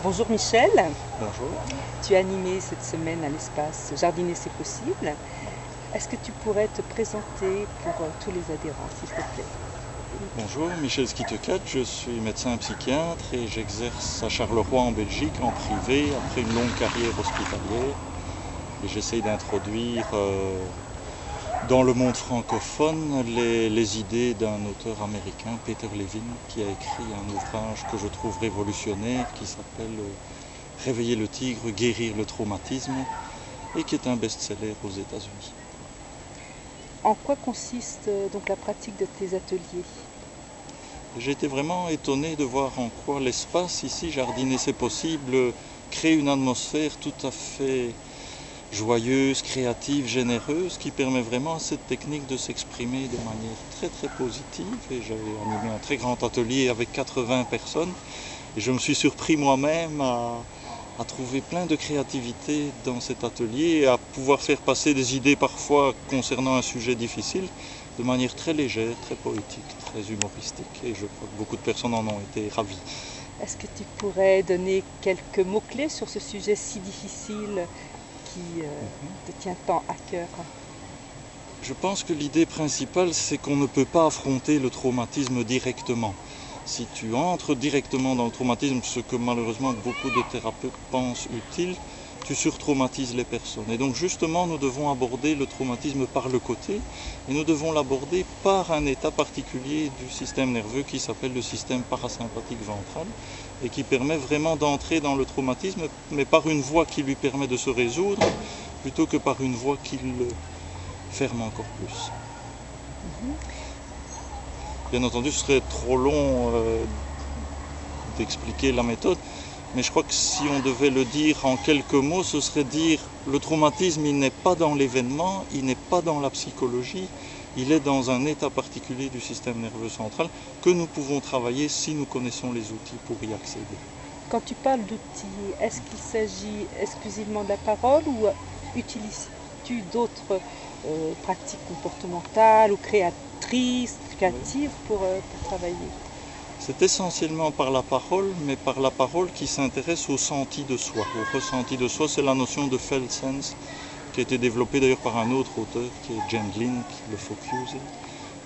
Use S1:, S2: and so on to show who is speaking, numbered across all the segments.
S1: Bonjour Michel,
S2: Bonjour.
S1: tu as animé cette semaine à l'espace Jardiner c'est possible. Est-ce que tu pourrais te présenter pour tous les adhérents, s'il te plaît?
S2: Bonjour, Michel Skitekat, je suis médecin psychiatre et j'exerce à Charleroi en Belgique en privé après une longue carrière hospitalière. Et j'essaye d'introduire dans le monde francophone les idées d'un auteur américain, Peter Levine, qui a écrit un ouvrage que je trouve révolutionnaire qui s'appelle Réveiller le tigre, guérir le traumatisme et qui est un best-seller aux États-Unis.
S1: En quoi consiste donc la pratique de tes ateliers?
S2: J'ai été vraiment étonné de voir en quoi l'espace ici, Jardiner c'est possible, crée une atmosphère tout à fait joyeuse, créative, généreuse, qui permet vraiment à cette technique de s'exprimer de manière très très positive. Et j'avais animé un très grand atelier avec 80 personnes et je me suis surpris moi-même à trouver plein de créativité dans cet atelier et à pouvoir faire passer des idées parfois concernant un sujet difficile de manière très légère, très poétique, très humoristique, et je crois que beaucoup de personnes en ont été ravies.
S1: Est-ce que tu pourrais donner quelques mots-clés sur ce sujet si difficile qui te tient tant à cœur?
S2: Je pense que l'idée principale, c'est qu'on ne peut pas affronter le traumatisme directement. Si tu entres directement dans le traumatisme, ce que malheureusement beaucoup de thérapeutes pensent utile, tu surtraumatises les personnes. Et donc justement, nous devons aborder le traumatisme par le côté, et nous devons l'aborder par un état particulier du système nerveux qui s'appelle le système parasympathique ventral, et qui permet vraiment d'entrer dans le traumatisme, mais par une voie qui lui permet de se résoudre, plutôt que par une voie qui le ferme encore plus. Bien entendu, ce serait trop long d'expliquer la méthode, mais je crois que si on devait le dire en quelques mots, ce serait dire le traumatisme, il n'est pas dans l'événement, il n'est pas dans la psychologie, il est dans un état particulier du système nerveux central que nous pouvons travailler si nous connaissons les outils pour y accéder.
S1: Quand tu parles d'outils, est-ce qu'il s'agit exclusivement de la parole ou utilises-tu d'autres pratiques comportementales ou créatives pour travailler?
S2: C'est essentiellement par la parole, mais par la parole qui s'intéresse au senti de soi. Au ressenti de soi, c'est la notion de felt sense qui a été développée d'ailleurs par un autre auteur qui est Gendlin, qui le focus.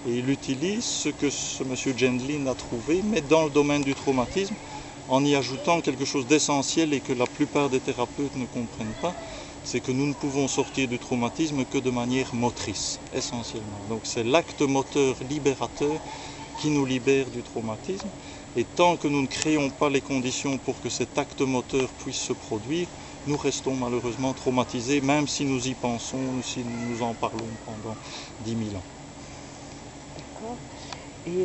S2: Et il utilise ce que ce monsieur Gendlin a trouvé, mais dans le domaine du traumatisme, en y ajoutant quelque chose d'essentiel et que la plupart des thérapeutes ne comprennent pas, c'est que nous ne pouvons sortir du traumatisme que de manière motrice, essentiellement. Donc c'est l'acte moteur libérateur qui nous libère du traumatisme. Et tant que nous ne créons pas les conditions pour que cet acte moteur puisse se produire, nous restons malheureusement traumatisés, même si nous y pensons, si nous en parlons pendant 10 000 ans.
S1: D'accord. Et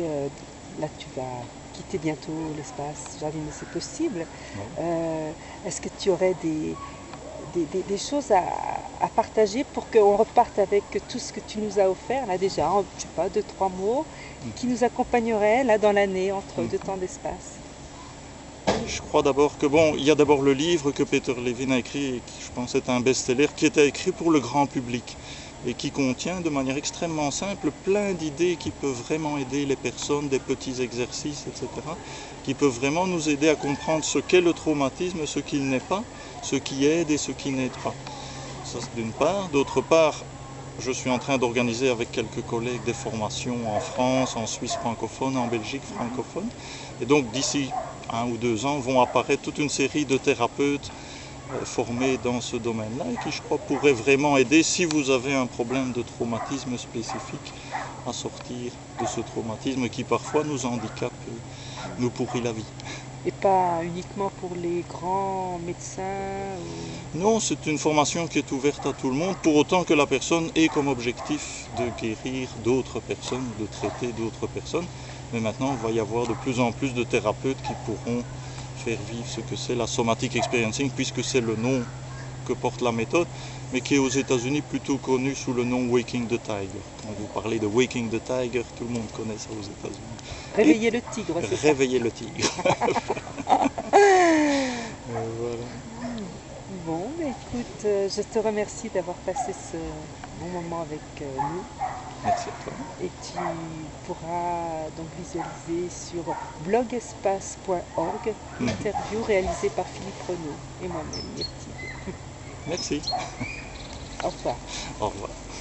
S1: là, tu vas quitter bientôt l'espace Jardiner c'est possible. Est-ce que tu aurais des choses à partager pour qu'on reparte avec tout ce que tu nous as offert là déjà, je sais pas, 2-3 mots qui nous accompagneraient là dans l'année entre deux temps d'espace?
S2: Je crois d'abord que il y a d'abord le livre que Peter Levine a écrit et qui je pense est un best-seller qui était écrit pour le grand public et qui contient de manière extrêmement simple plein d'idées qui peuvent vraiment aider les personnes, des petits exercices, etc., qui peuvent vraiment nous aider à comprendre ce qu'est le traumatisme, ce qu'il n'est pas, ce qui aide et ce qui n'aide pas. Ça, c'est d'une part. D'autre part, je suis en train d'organiser avec quelques collègues des formations en France, en Suisse francophone, en Belgique francophone. Et donc d'ici 1 ou 2 ans vont apparaître toute une série de thérapeutes formés dans ce domaine-là et qui, je crois, pourraient vraiment aider si vous avez un problème de traumatisme spécifique à sortir de ce traumatisme qui parfois nous handicape et nous pourrit la vie.
S1: Et pas uniquement pour les grands médecins
S2: Non, c'est une formation qui est ouverte à tout le monde, pour autant que la personne ait comme objectif de guérir d'autres personnes, de traiter d'autres personnes. Mais maintenant, il va y avoir de plus en plus de thérapeutes qui pourront faire vivre ce que c'est la somatic experiencing, puisque c'est le nom que porte la méthode, mais qui est aux États-Unis plutôt connu sous le nom Waking the Tiger. Quand vous parlez de Waking the Tiger, tout le monde connaît ça aux États-Unis.
S1: Réveiller le tigre, c'est ça?
S2: Réveiller le tigre. Voilà.
S1: Bon, écoute, je te remercie d'avoir passé ce bon moment avec nous.
S2: Merci à toi.
S1: Et tu pourras donc visualiser sur blogespace.org l'interview réalisée par Philippe Renaud et moi-même, Myrtille.
S2: Merci.
S1: Au revoir.
S2: Au revoir.